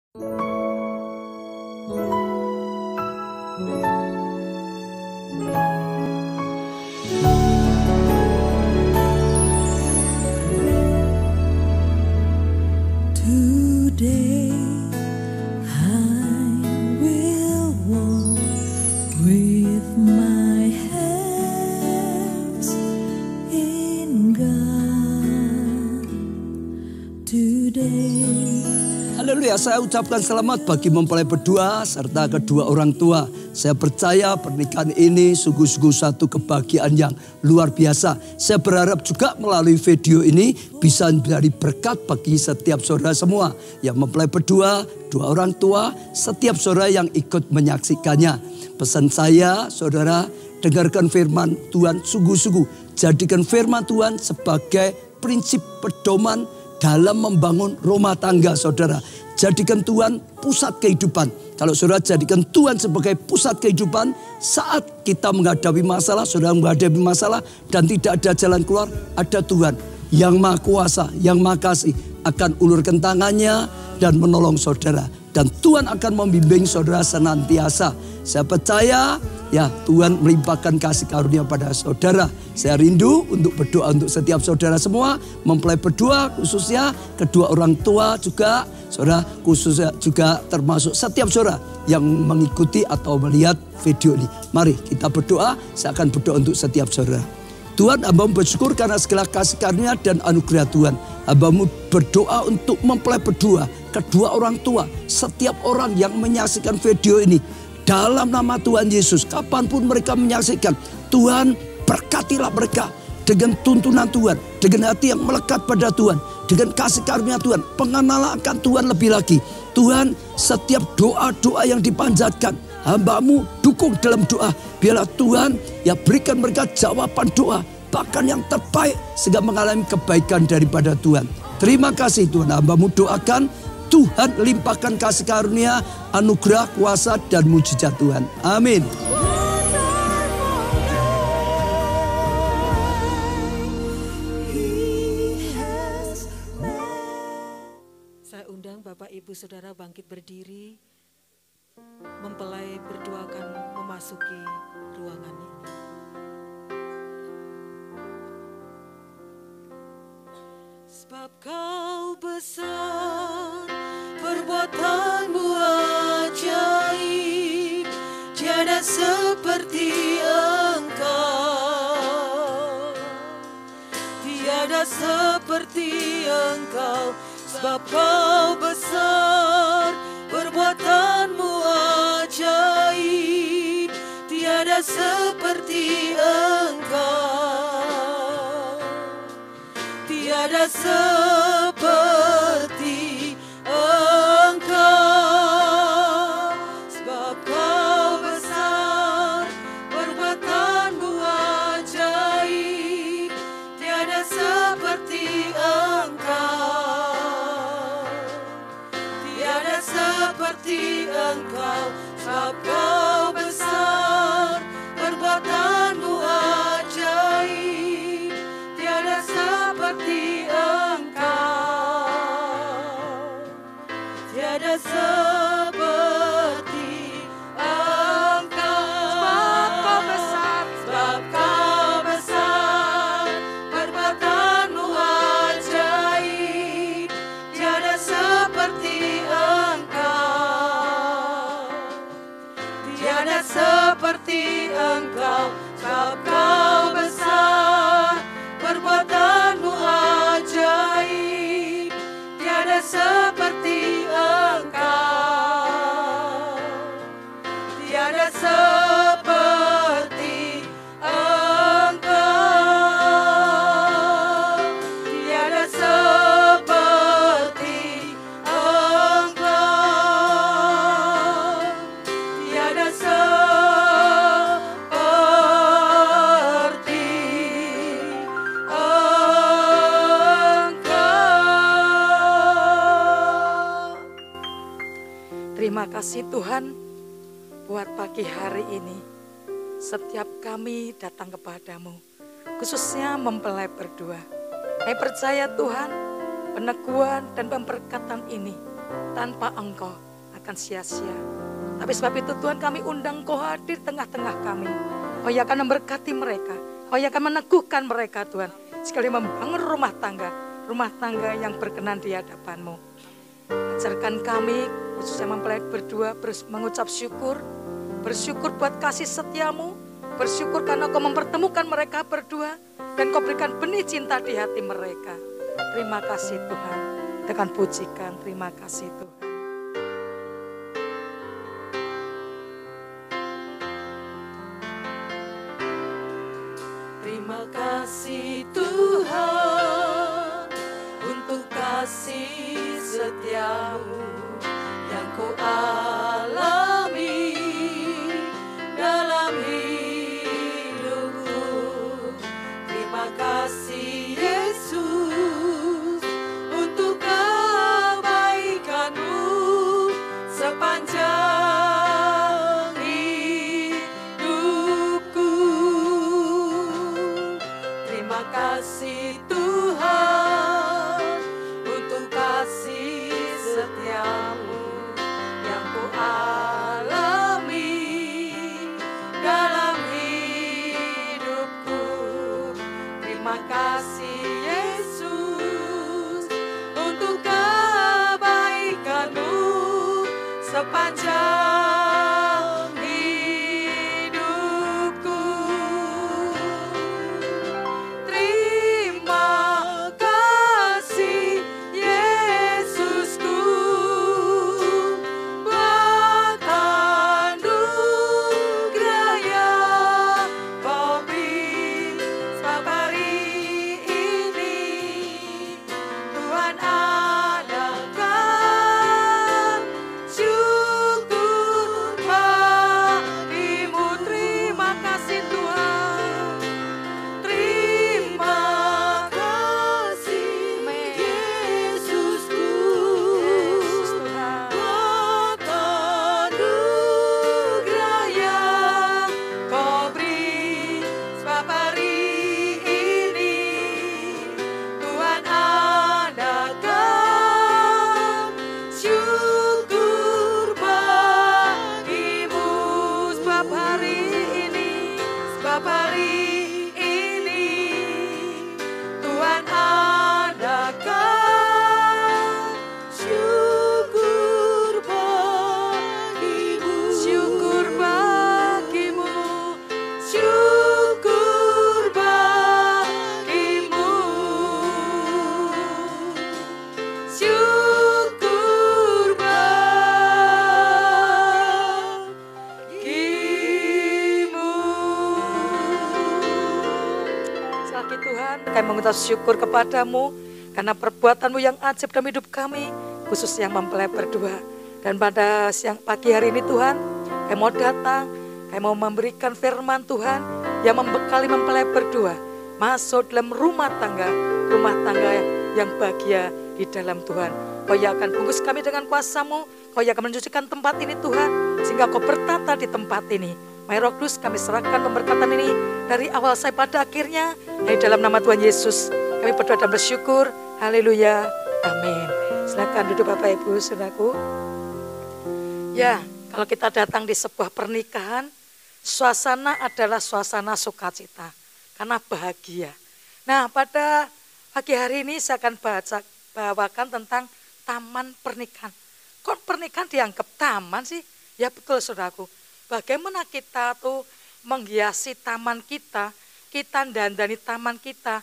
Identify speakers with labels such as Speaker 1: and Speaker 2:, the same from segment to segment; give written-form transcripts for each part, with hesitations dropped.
Speaker 1: Today I will walk with my hands in God. Today.
Speaker 2: Haleluya, saya ucapkan selamat bagi mempelai berdua serta kedua orang tua. Saya percaya pernikahan ini sungguh-sungguh satu kebahagiaan yang luar biasa. Saya berharap juga melalui video ini bisa menjadi berkat bagi setiap saudara semua yang mempelai berdua, dua orang tua, setiap saudara yang ikut menyaksikannya. Pesan saya, saudara, dengarkan firman Tuhan sungguh-sungguh. Jadikan firman Tuhan sebagai prinsip pedoman dalam membangun rumah tangga saudara. Jadikan Tuhan pusat kehidupan. Kalau saudara jadikan Tuhan sebagai pusat kehidupan, saat kita menghadapi masalah, saudara menghadapi masalah dan tidak ada jalan keluar, ada Tuhan yang Maha Kuasa, yang Maha Kasih akan ulurkan tangannya dan menolong saudara. Dan Tuhan akan membimbing saudara senantiasa. Saya percaya ya Tuhan melimpahkan kasih karunia pada saudara. Saya rindu untuk berdoa untuk setiap saudara semua. Mempelai berdua khususnya, kedua orang tua juga. Saudara khususnya juga termasuk setiap saudara yang mengikuti atau melihat video ini. Mari kita berdoa, saya akan berdoa untuk setiap saudara. Tuhan, hamba-Mu bersyukur karena segala kasih karunia dan anugerah Tuhan. Hamba-Mu berdoa untuk mempelai berdua, kedua orang tua, setiap orang yang menyaksikan video ini. Dalam nama Tuhan Yesus, kapanpun mereka menyaksikan, Tuhan berkatilah mereka dengan tuntunan Tuhan, dengan hati yang melekat pada Tuhan, dengan kasih karunia Tuhan, pengenalan akan Tuhan lebih lagi. Tuhan, setiap doa-doa yang dipanjatkan, hamba-Mu dukung dalam doa. Biarlah Tuhan ya berikan mereka jawaban doa, bahkan yang terbaik sehingga mengalami kebaikan daripada Tuhan. Terima kasih Tuhan, hamba-Mu doakan Tuhan limpahkan kasih karunia, anugerah, kuasa dan mujizat Tuhan. Amin.
Speaker 3: Saya undang Bapak Ibu Saudara bangkit berdiri. Mempelai berdua akan memasuki ruangan ini. Sebab Kau besar, perbuatan-Mu ajaib, tiada seperti Engkau, tiada seperti Engkau. Sebab Kau besar, perbuatan-Mu ajaib, tiada seperti Engkau, tiada seperti Engkau. Sebab Kau besar, perbuatan-Mu ajaib, tiada seperti Engkau, tiada seperti Engkau. Sebab Kau besar, perbuatan-Mu ajaib, tiada seperti Engkau, tiada seperti Engkau. Sebab Kau besar, sebab Kau besar, perbuatan-Mu ajaib, tiada seperti Engkau, tiada seperti Engkau. Sebab Kau besar, perbuatan-Mu ajaib, tiada seperti Engkau, tiada seperti Engkau, tiada seperti Engkau, tiada seperti Engkau.
Speaker 4: Terima kasih Tuhan buat pagi hari ini. Setiap kami datang kepadamu, khususnya mempelai berdua. Kami percaya Tuhan, peneguhan dan pemberkatan ini tanpa Engkau akan sia-sia. Tapi sebab itu Tuhan, kami undang Engkau hadir tengah-tengah kami. Kau yang akan memberkati mereka, Kau yang akan meneguhkan mereka Tuhan. Sekali membangun rumah tangga yang berkenan di hadapan-Mu. Ajarkan kami, khususnya mempelai berdua, mengucap syukur. Bersyukur buat kasih setia-Mu. Bersyukur karena Kau mempertemukan mereka berdua. Dan Kau berikan benih cinta di hati mereka. Terima kasih Tuhan. Dengan pujikan, terima kasih Tuhan.
Speaker 3: Terima kasih Tuhan untuk kasih setia-Mu yang Kau alami dalam hidupku. Terima kasih Yesus untuk kebaikan-Mu sepanjang hidupku. Terima kasih Tuhan untuk kasih setia-Mu yang Kau alami dalam hidupku. Terima kasih Yesus untuk kebaikan-Mu sepanjang hidupku. Terima kasih Yesusku buat anugerah yang Kau beri sebab hari ini Tuhan adakan syukur bagimu. Terima kasih Tuhan. Terima kasih Yesusku buat anugerah yang Kau beri sebab hari ini Tuhan adakan syukur bagimu. Sebab hari ini Tuhan adakan syukur bagimu. Syukur bagimu, syukur bagimu, syukur bagimu. Sekali Tuhan, kami mengucap syukur kepadamu karena perbuatan-Mu yang ajaib dalam hidup kami, khusus yang mempelai berdua. Dan pada siang pagi hari ini Tuhan, kami mau datang, kami mau memberikan firman Tuhan yang membekali mempelai berdua masuk dalam rumah tangga yang bahagia di dalam Tuhan. Kau yang akan bungkus kami dengan kuasa-Mu, Kau yang akan mencucikan tempat ini Tuhan, sehingga Kau bertata di tempat ini. Mari Roh Kudus, kami serahkan pemberkatan ini dari awal sampai pada akhirnya. Di dalam nama Tuhan Yesus, kami berdoa dan bersyukur. Haleluya. Amin. Silakan duduk Bapak Ibu, saudaraku. Ya, kalau kita datang di sebuah pernikahan, suasana adalah suasana sukacita. Karena bahagia. Nah, pada pagi hari ini saya akan bawakan tentang taman pernikahan. Kok pernikahan dianggap taman sih? Ya betul saudaraku. Bagaimana kita tuh menghiasi taman kita dandani taman kita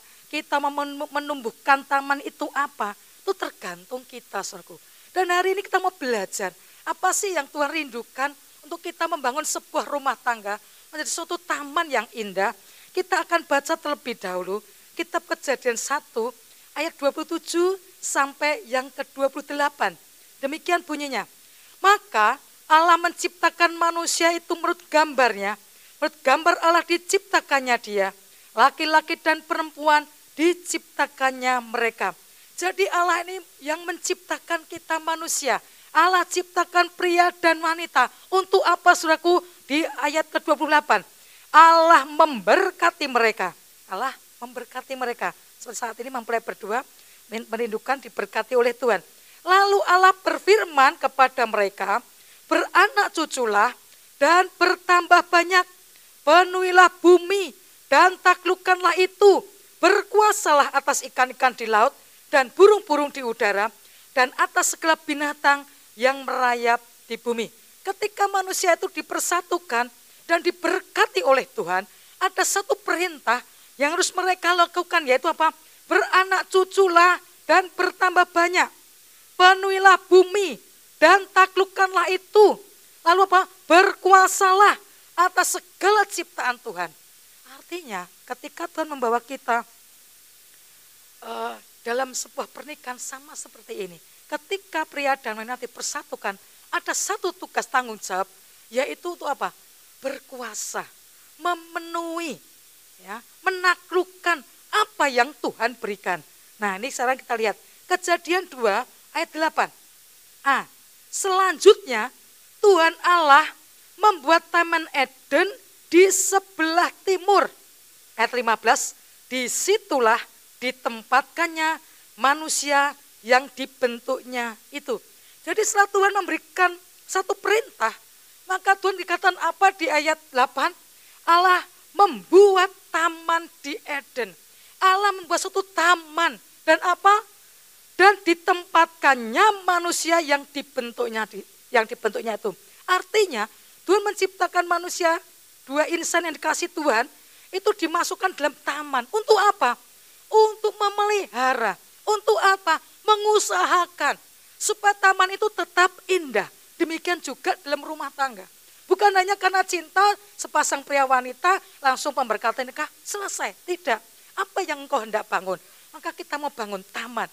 Speaker 3: menumbuhkan taman itu apa? Itu tergantung kita saudaraku. Dan hari ini kita mau belajar, apa sih yang Tuhan rindukan untuk kita membangun sebuah rumah tangga menjadi suatu taman yang indah. Kita akan baca terlebih dahulu kitab Kejadian 1 ayat 27 sampai yang ke-28. Demikian bunyinya. Maka Allah menciptakan manusia itu menurut gambarnya. Menurut gambar Allah diciptakannya dia. Laki-laki dan perempuan diciptakannya mereka. Jadi Allah ini yang menciptakan kita manusia. Allah ciptakan pria dan wanita. Untuk apa saudaraku? Di ayat ke-28. Allah memberkati mereka. Allah memberkati mereka. Seperti saat ini mempelai berdua merindukan diberkati oleh Tuhan. Lalu Allah berfirman kepada mereka, beranak cuculah dan bertambah banyak. Penuhilah bumi dan taklukkanlah itu. Berkuasalah atas ikan-ikan di laut dan burung-burung di udara dan atas segala binatang yang merayap di bumi. Ketika manusia itu dipersatukan dan diberkati oleh Tuhan, ada satu perintah yang harus mereka lakukan, yaitu apa? Beranak cuculah dan bertambah banyak. Penuhilah bumi dan taklukkanlah itu. Lalu apa? Berkuasalah atas segala ciptaan Tuhan. Artinya ketika Tuhan membawa kita dalam sebuah pernikahan sama seperti ini. Ketika pria dan wanita dipersatukan, ada satu tugas tanggung jawab, yaitu untuk apa? Berkuasa, memenuhi, ya, menaklukkan apa yang Tuhan berikan. Nah, ini sekarang kita lihat Kejadian 2 ayat 8. Selanjutnya Tuhan Allah membuat Taman Eden di sebelah timur. Ayat 15, disitulah ditempatkannya manusia yang dibentuknya itu. Jadi setelah Tuhan memberikan satu perintah, maka Tuhan dikatakan apa di ayat 8? Allah membuat taman di Eden. Allah membuat suatu taman dan apa? Dan ditempatkannya manusia yang dibentuknya itu. Artinya Tuhan menciptakan manusia, dua insan yang dikasih Tuhan, itu dimasukkan dalam taman. Untuk apa? Untuk memelihara. Untuk apa? Mengusahakan supaya taman itu tetap indah. Demikian juga dalam rumah tangga. Bukan hanya karena cinta sepasang pria wanita langsung pemberkatan nikah selesai. Tidak. Apa yang engkau hendak bangun? Maka kita mau bangun taman.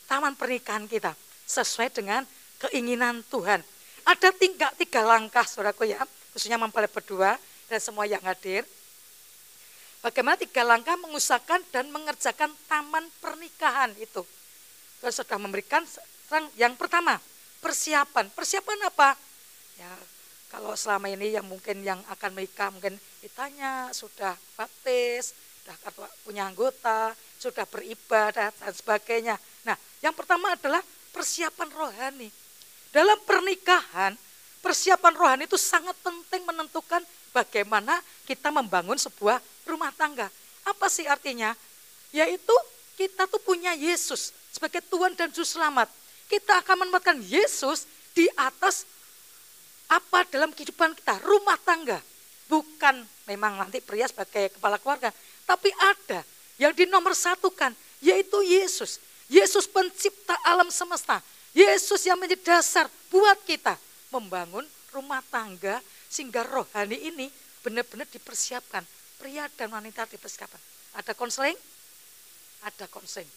Speaker 3: Taman pernikahan kita sesuai dengan keinginan Tuhan. Ada tiga langkah saudaraku ya, khususnya mempelai berdua dan semua yang hadir. Bagaimana 3 langkah mengusahakan dan mengerjakan taman pernikahan itu. Tuhan sudah memberikan yang pertama, persiapan. Persiapan apa? Ya, kalau selama ini yang mungkin yang akan menikah mungkin ditanya sudah baptis, sudah punya anggota, sudah beribadah dan sebagainya. Nah, yang pertama adalah persiapan rohani. Dalam pernikahan, persiapan rohani itu sangat penting menentukan bagaimana kita membangun sebuah rumah tangga. Apa sih artinya? Yaitu kita tuh punya Yesus sebagai Tuhan dan Juru Selamat. Kita akan menempatkan Yesus di atas apa dalam kehidupan kita, rumah tangga. Bukan memang nanti pria sebagai kepala keluarga, tapi ada yang dinomorsatukan, yaitu Yesus. Yesus pencipta alam semesta. Yesus yang menjadi dasar buat kita membangun rumah tangga sehingga rohani ini benar-benar dipersiapkan. Pria dan wanita dipersiapkan. Ada konseling? Ada konseling.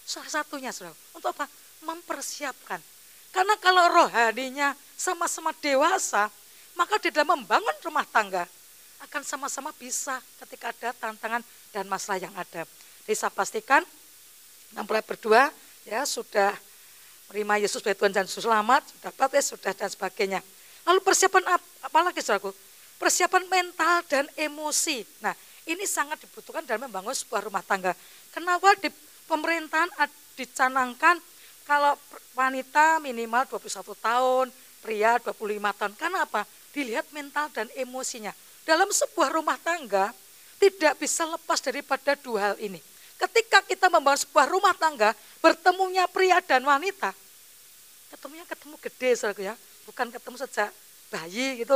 Speaker 3: Salah satunya saudara, untuk apa? Mempersiapkan. Karena kalau rohaninya sama-sama dewasa, maka di dalam membangun rumah tangga akan sama-sama bisa ketika ada tantangan dan masalah yang ada. Jadi saya pastikan mempelai berdua ya sudah menerima Yesus sebagai Tuhan dan Juru Selamat, sudah baptis, sudah dan sebagainya. Lalu persiapan apa lagi saudaraku? Persiapan mental dan emosi. Nah, ini sangat dibutuhkan dalam membangun sebuah rumah tangga. Kenapa di pemerintahan dicanangkan kalau wanita minimal 21 tahun, pria 25 tahun. Karena apa? Dilihat mental dan emosinya. Dalam sebuah rumah tangga tidak bisa lepas daripada 2 hal ini. Ketika kita membangun sebuah rumah tangga, bertemunya pria dan wanita, ketemu gede saudaraku ya, bukan ketemu sejak bayi gitu,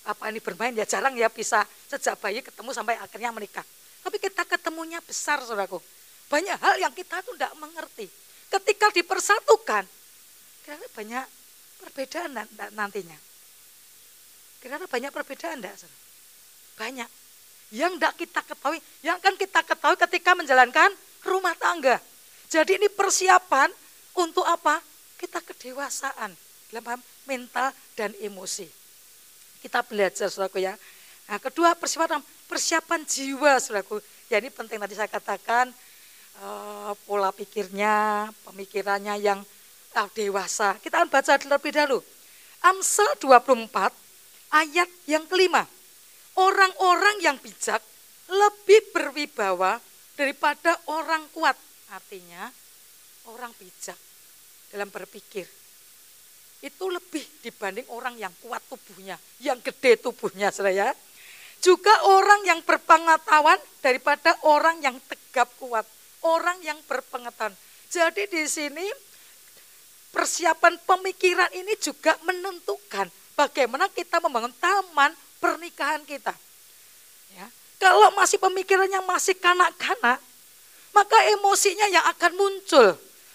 Speaker 3: apa ini bermain ya jarang ya bisa sejak bayi ketemu sampai akhirnya menikah. Tapi kita ketemunya besar saudaraku. Banyak hal yang kita tuh tidak mengerti. Ketika dipersatukan, kira-kira banyak perbedaan nantinya. Kira-kira banyak perbedaan enggak saudara? Banyak. Yang tidak kita ketahui, yang akan kita ketahui ketika menjalankan rumah tangga. Jadi ini persiapan untuk apa? Kita kedewasaan dalam mental dan emosi. Kita belajar saudaraku ya. Nah, kedua persiapan jiwa saudaraku. Ya ini penting tadi saya katakan pola pikirnya, pemikirannya yang dewasa. Kita akan baca terlebih dahulu. Amsal 24 ayat yang kelima. Orang-orang yang bijak lebih berwibawa daripada orang kuat. Artinya orang bijak dalam berpikir. Itu lebih dibanding orang yang kuat tubuhnya, yang gede tubuhnya, saudara ya. Juga orang yang berpengetahuan daripada orang yang tegap kuat, orang yang berpengetahuan. Jadi di sini persiapan pemikiran ini juga menentukan bagaimana kita membangun taman pernikahan kita. Ya, kalau masih pemikirannya masih kanak-kanak, maka emosinya yang akan muncul.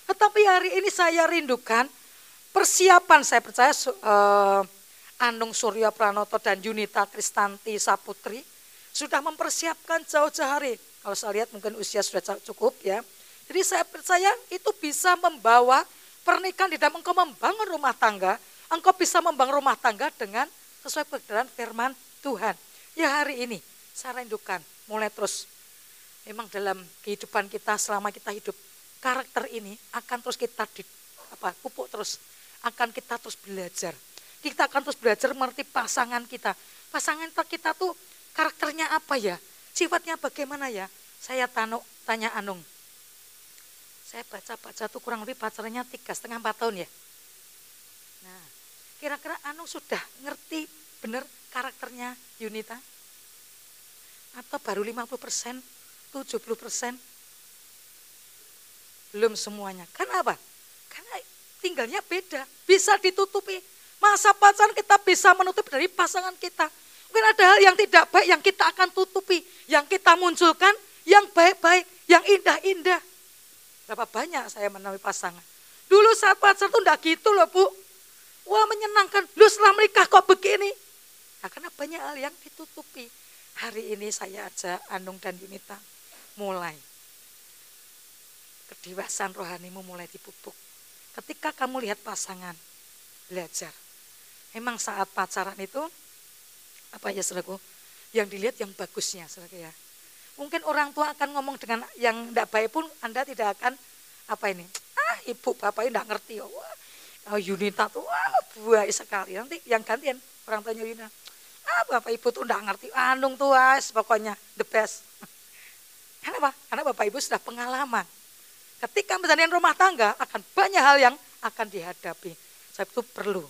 Speaker 3: Tetapi hari ini saya rindukan persiapan, saya percaya Anung Surya Pranoto dan Yunita Kristanti Saputri sudah mempersiapkan jauh-jauh hari. Kalau saya lihat mungkin usia sudah cukup ya. Jadi saya percaya itu bisa membawa pernikahan di dalam engkau membangun rumah tangga. Engkau bisa membangun rumah tangga dengan sesuai kebenaran firman Tuhan. Ya hari ini saya rindukan mulai terus. Memang dalam kehidupan kita selama kita hidup, karakter ini akan terus kita pupuk terus. Akan kita terus belajar. Kita akan terus belajar mengerti pasangan kita. Pasangan kita tuh karakternya apa ya? Sifatnya bagaimana ya? Saya tanya Anung. Saya baca tuh kurang lebih pacarannya 3,5-4 tahun ya. Nah, kira-kira Anung sudah ngerti benar karakternya Yunita? Atau baru 50%, 70%? Belum semuanya. Kenapa? Karena tinggalnya beda, bisa ditutupi. Masa pacaran kita bisa menutupi dari pasangan kita. Mungkin ada hal yang tidak baik yang kita akan tutupi, yang kita munculkan, yang baik-baik, yang indah-indah. Berapa banyak saya menemui pasangan. Dulu saat pacaran tuh enggak gitu loh Bu. Wah menyenangkan, lu setelah menikah kok begini. Nah, karena banyak hal yang ditutupi. Hari ini saya ajak Anung dan Yunita mulai. Kedewasaan rohanimu mulai dipupuk. Ketika kamu lihat pasangan, belajar. Memang saat pacaran itu, apa ya saudaraku, yang dilihat yang bagusnya saudaraku ya. Mungkin orang tua akan ngomong dengan yang tidak baik pun Anda tidak akan, ibu bapak ini tidak ngerti. Wah, Yunita tuh baik sekali. Nanti yang gantian orang tuanya Yunita. Bapak ibu tuh tidak ngerti. Anung tuh pokoknya the best. Kenapa? Karena bapak ibu sudah pengalaman. Ketika menjalani rumah tangga akan banyak hal yang akan dihadapi. Sebab itu perlu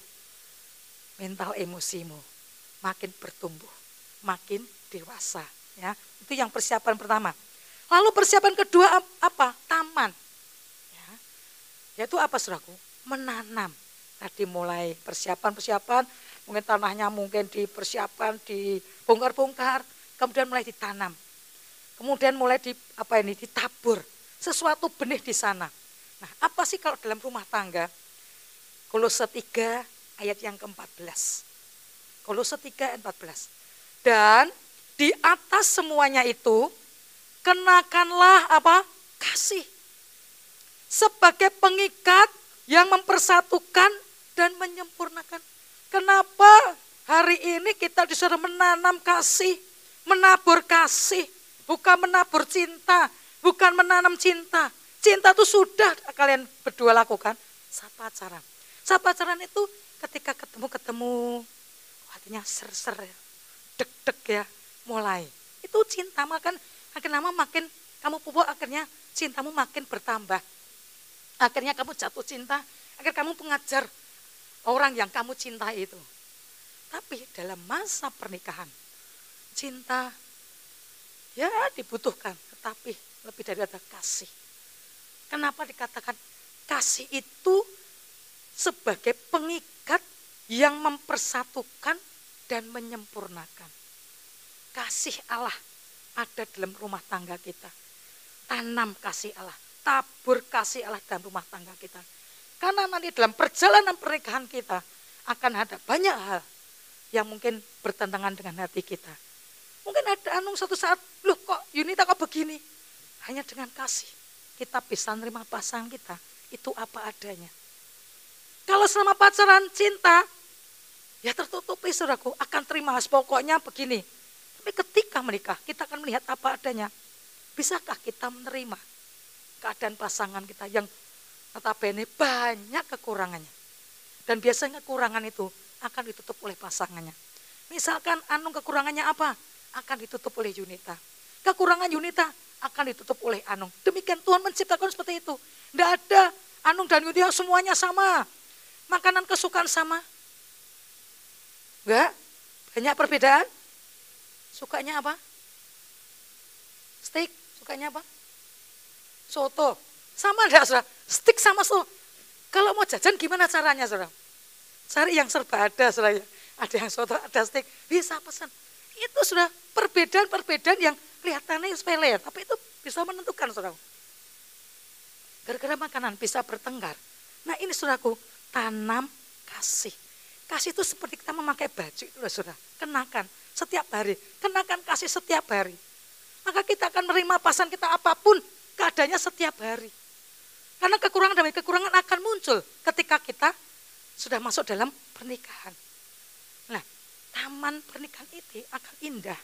Speaker 3: mental emosimu makin bertumbuh, makin dewasa. Ya, itu yang persiapan pertama. Lalu persiapan kedua apa? Taman. Ya, yaitu apa saudaraku? Menanam. Tadi mulai persiapan, mungkin tanahnya mungkin dipersiapkan, dibongkar-bongkar, kemudian mulai ditanam. Kemudian mulai ditabur sesuatu benih di sana. Nah, apa sih kalau dalam rumah tangga? Kolose 3 ayat yang ke-14. Kolose 3 ayat 14. Dan di atas semuanya itu kenakanlah kasih. Sebagai pengikat yang mempersatukan dan menyempurnakan. Kenapa hari ini kita disuruh menanam kasih, menabur kasih, bukan menabur cinta, bukan menanam cinta. Cinta itu sudah kalian berdua lakukan saat pacaran. Saat pacaran itu ketika ketemu, hatinya ser-ser, deg-deg ya, mulai. Itu cinta, makin lama makin kamu pupuk, akhirnya cintamu makin bertambah. Akhirnya kamu jatuh cinta, akhirnya kamu mengajar orang yang kamu cintai itu. Tapi dalam masa pernikahan, cinta ya dibutuhkan, tetapi lebih daripada kasih. Kenapa dikatakan kasih itu sebagai pengikat yang mempersatukan dan menyempurnakan. Kasih Allah ada dalam rumah tangga kita. Tanam kasih Allah, tabur kasih Allah dalam rumah tangga kita. Karena nanti dalam perjalanan pernikahan kita akan ada banyak hal yang mungkin bertentangan dengan hati kita. Mungkin ada Anung suatu saat, loh kok Yunita kok begini? Hanya dengan kasih kita bisa menerima pasangan kita, itu apa adanya. Kalau selama pacaran cinta, ya tertutupi saudaraku, akan terima pokoknya begini. Tapi ketika menikah, kita akan melihat apa adanya. Bisakah kita menerima keadaan pasangan kita yang notabene banyak kekurangannya. Dan biasanya kekurangan itu akan ditutup oleh pasangannya. Misalkan Anung kekurangannya apa? Akan ditutup oleh Yunita. Kekurangan Yunita akan ditutup oleh Anung. Demikian Tuhan menciptakan seperti itu. Tidak ada Anung dan Yunita semuanya sama. Makanan kesukaan sama. Enggak? Banyak perbedaan? Sukanya apa? Steak, sukanya apa? Soto. Sama enggak, saudara? Steak sama soto. Kalau mau jajan gimana caranya, saudara? Cari yang serba ada, saudara. Ada yang soto, ada steak. Bisa pesan. Itu sudah perbedaan-perbedaan yang kelihatannya sepele. Tapi itu bisa menentukan, saudara. Gara-gara makanan bisa bertengkar. Nah ini saudaraku, tanam kasih. Kasih itu seperti kita memakai baju itu loh saudara. Kenakan setiap hari, kenakan kasih setiap hari. Maka kita akan menerima pasangan kita apapun keadaannya setiap hari. Karena kekurangan demi kekurangan akan muncul ketika kita sudah masuk dalam pernikahan. Nah, taman pernikahan itu akan indah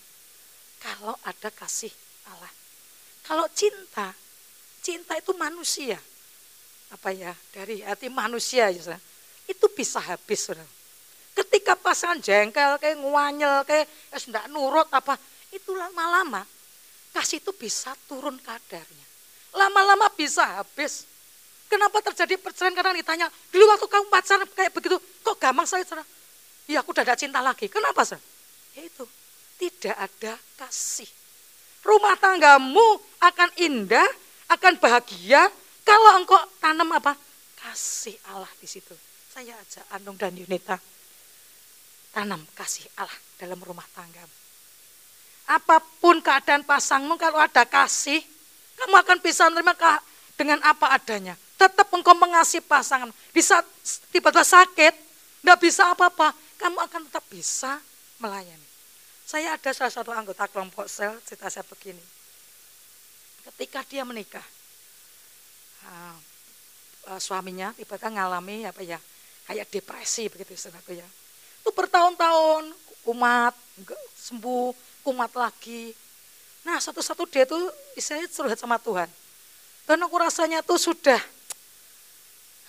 Speaker 3: kalau ada kasih Allah. Kalau cinta itu manusia. Apa ya, dari hati manusia ya saudara. Itu bisa habis saudara. Ketika pasangan jengkel, kayak nguanyel, kayak tidak nurut apa, itu lama-lama kasih itu bisa turun kadarnya. Lama-lama bisa habis. Kenapa terjadi perceraian? Karena ditanya, dulu waktu kamu pacaran kayak begitu, kok gampang saya saudara? Ya aku udah ada cinta lagi. Kenapa saudara? Ya itu, tidak ada kasih. Rumah tanggamu akan indah, akan bahagia kalau engkau tanam apa? Kasih Allah di situ. Saya ajak Anung dan Yunita. Tanam kasih Allah dalam rumah tanggamu. Apapun keadaan pasangmu, kalau ada kasih, kamu akan bisa menerima dengan apa adanya. Tetap engkau mengasihi pasangan. Di saat tiba-tiba sakit, tidak bisa apa-apa, kamu akan tetap bisa melayani. Saya ada salah satu anggota kelompok sel, cerita saya begini. Ketika dia menikah, suaminya tiba-tiba ngalami apa ya, kayak depresi begitu saudaraku ya. Itu bertahun-tahun kumat, sembuh, kumat lagi. Nah satu-satu dia tuh istilahnya curhat sama Tuhan. Dan aku rasanya tuh sudah,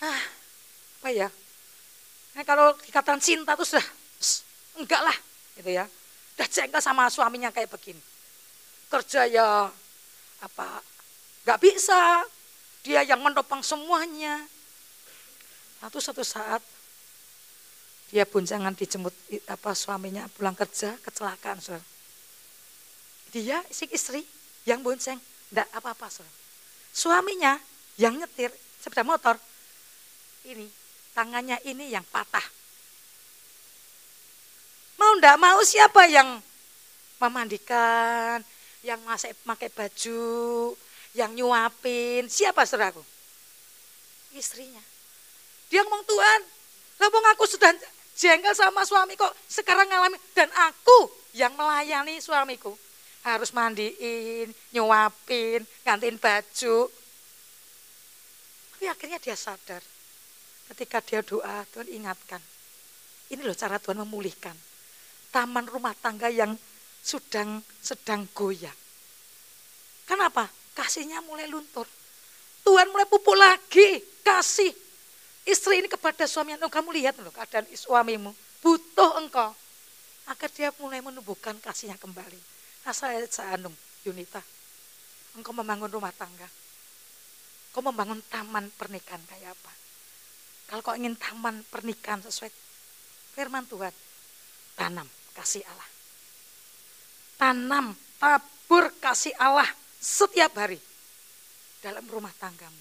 Speaker 3: apa ya, nah, kalau dikatakan cinta tuh sudah, enggak lah gitu ya. Udah jengkel sama suaminya kayak begini. Kerja ya apa, enggak bisa, dia yang menopang semuanya. Lalu suatu saat, dia boncengan dijemput suaminya pulang kerja, kecelakaan saudara. Dia si istri yang bonceng, enggak apa-apa saudara. Suaminya yang nyetir sepeda motor, ini tangannya ini yang patah. Mau enggak mau siapa yang memandikan, yang pakai baju, yang nyuapin, siapa saudaraku? Istrinya. Dia ngomong, Tuhan, lah aku sudah jengkel sama suami kok sekarang ngalami, dan aku yang melayani suamiku. Harus mandiin, nyuapin, gantiin baju. Tapi akhirnya dia sadar. Ketika dia doa, Tuhan ingatkan. Ini loh cara Tuhan memulihkan. Taman rumah tangga yang sedang goyah. Kenapa? Kasihnya mulai luntur. Tuhan mulai pupuk lagi kasih istri ini kepada suaminya. Kamu lihat loh keadaan suamimu. Butuh engkau. Agar dia mulai menumbuhkan kasihnya kembali. Asal Anung, Yunita. Engkau membangun rumah tangga. Kau membangun taman pernikahan kayak apa? Kalau kau ingin taman pernikahan sesuai firman Tuhan. Tanam kasih Allah. Tanam, tabur kasih Allah setiap hari dalam rumah tanggamu.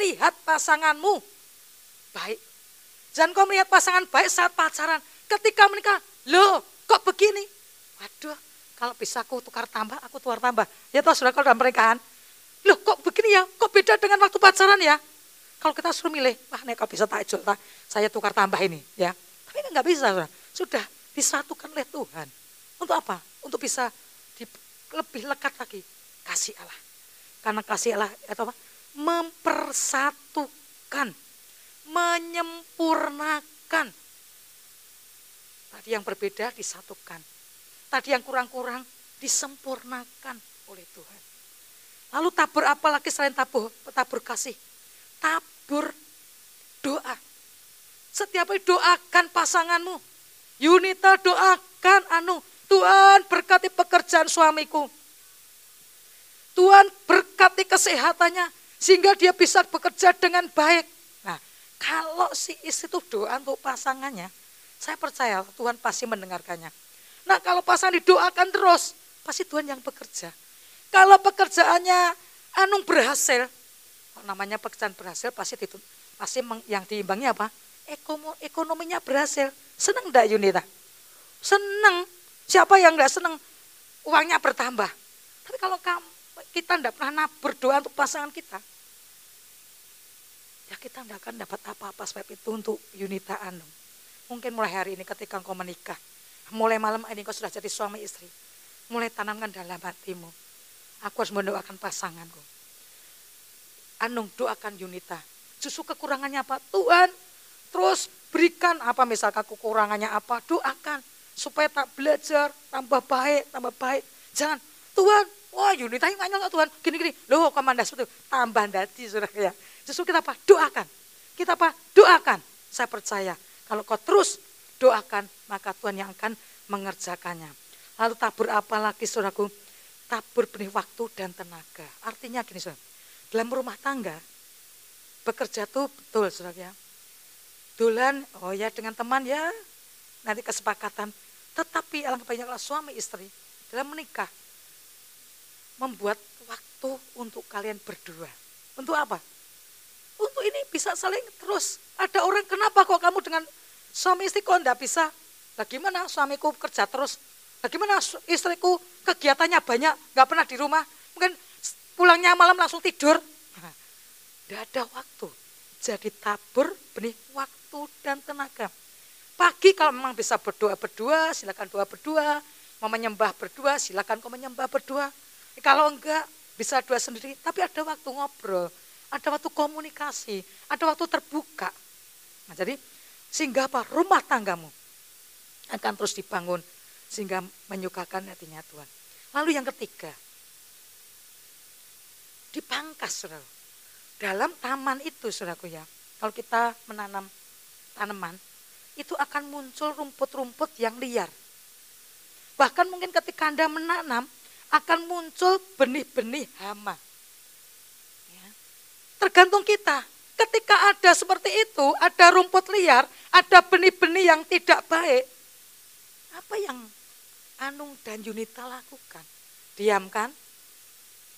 Speaker 3: Lihat pasanganmu baik. Jangan kau melihat pasangan baik saat pacaran. Ketika menikah, loh kok begini? Waduh, kalau bisa aku tukar tambah, aku tukar tambah. Ya toh sudah kalau dalam pernikahan, loh kok begini ya? Kok beda dengan waktu pacaran ya? Kalau kita suruh milih, wah nih kau bisa takjul, saya tukar tambah ini ya. Tapi nggak bisa, sudah disatukan oleh Tuhan. Untuk apa? Untuk bisa lebih lekat lagi kasih Allah. Karena kasih Allah itu apa? Mempersatukan, menyempurnakan. Tadi yang berbeda disatukan. Tadi yang kurang-kurang disempurnakan oleh Tuhan. Lalu tabur apa lagi selain tabur kasih? Tabur doa. Setiap hari doakan pasanganmu. Yunita doakan Tuhan berkati pekerjaan suamiku. Tuhan berkati kesehatannya sehingga dia bisa bekerja dengan baik. Kalau si istri itu doa untuk pasangannya, saya percaya Tuhan pasti mendengarkannya. Nah kalau pasangan didoakan terus, pasti Tuhan yang bekerja. Kalau pekerjaannya berhasil, namanya pekerjaan berhasil pasti yang diimbangi apa? Ekonominya berhasil. Senang enggak Yunita? Senang. Siapa yang enggak senang uangnya bertambah? Tapi kalau kita enggak pernah berdoa untuk pasangan kita, ya kita enggak akan dapat apa-apa. Sebab itu untuk Yunita mungkin mulai hari ini ketika engkau menikah, mulai malam ini engkau sudah jadi suami istri, mulai tanamkan dalam hatimu, aku harus mendoakan pasanganku. Doakan Yunita. Justru kekurangannya apa? Tuhan terus berikan apa, misalkan kekurangannya apa, doakan. Supaya tak belajar, tambah baik. Jangan, Tuhan, wah Yunita yang nganyol Tuhan, gini-gini. Loh komandas itu, tambah dadi saudara ya. Justru kita apa? Doakan. Kita apa? Doakan. Saya percaya, kalau kau terus doakan, maka Tuhan yang akan mengerjakannya. Lalu tabur apa lagi saudaraku? Tabur benih waktu dan tenaga. Artinya gini saudara. Dalam rumah tangga, bekerja tuh betul saudara ya. Dolan, oh ya dengan teman ya, nanti kesepakatan. Tetapi alangkah banyak kalau suami istri dalam menikah, membuat waktu untuk kalian berdua. Untuk apa? Untuk ini bisa saling terus. Ada orang, kenapa kok kamu dengan suami istri kok enggak bisa? Bagaimana suamiku kerja terus? Bagaimana istriku kegiatannya banyak, enggak pernah di rumah. Mungkin pulangnya malam langsung tidur. Tidak ada waktu. Jadi tabur benih waktu dan tenaga. Pagi kalau memang bisa berdoa berdua, silakan doa berdua. Mau menyembah berdua, silakan kau menyembah berdua. Kalau enggak, bisa doa sendiri. Tapi ada waktu ngobrol, ada waktu komunikasi, ada waktu terbuka. Nah, jadi sehingga apa? Rumah tanggamu akan terus dibangun sehingga menyukakan hatinya Tuhan. Lalu yang ketiga, dipangkas saudara. Dalam taman itu saudaraku ya, kalau kita menanam tanaman, itu akan muncul rumput-rumput yang liar. Bahkan mungkin ketika Anda menanam, akan muncul benih-benih hama. Ya. Tergantung kita, ketika ada seperti itu, ada rumput liar, ada benih-benih yang tidak baik, apa yang Anung dan Yunita lakukan? Diamkan?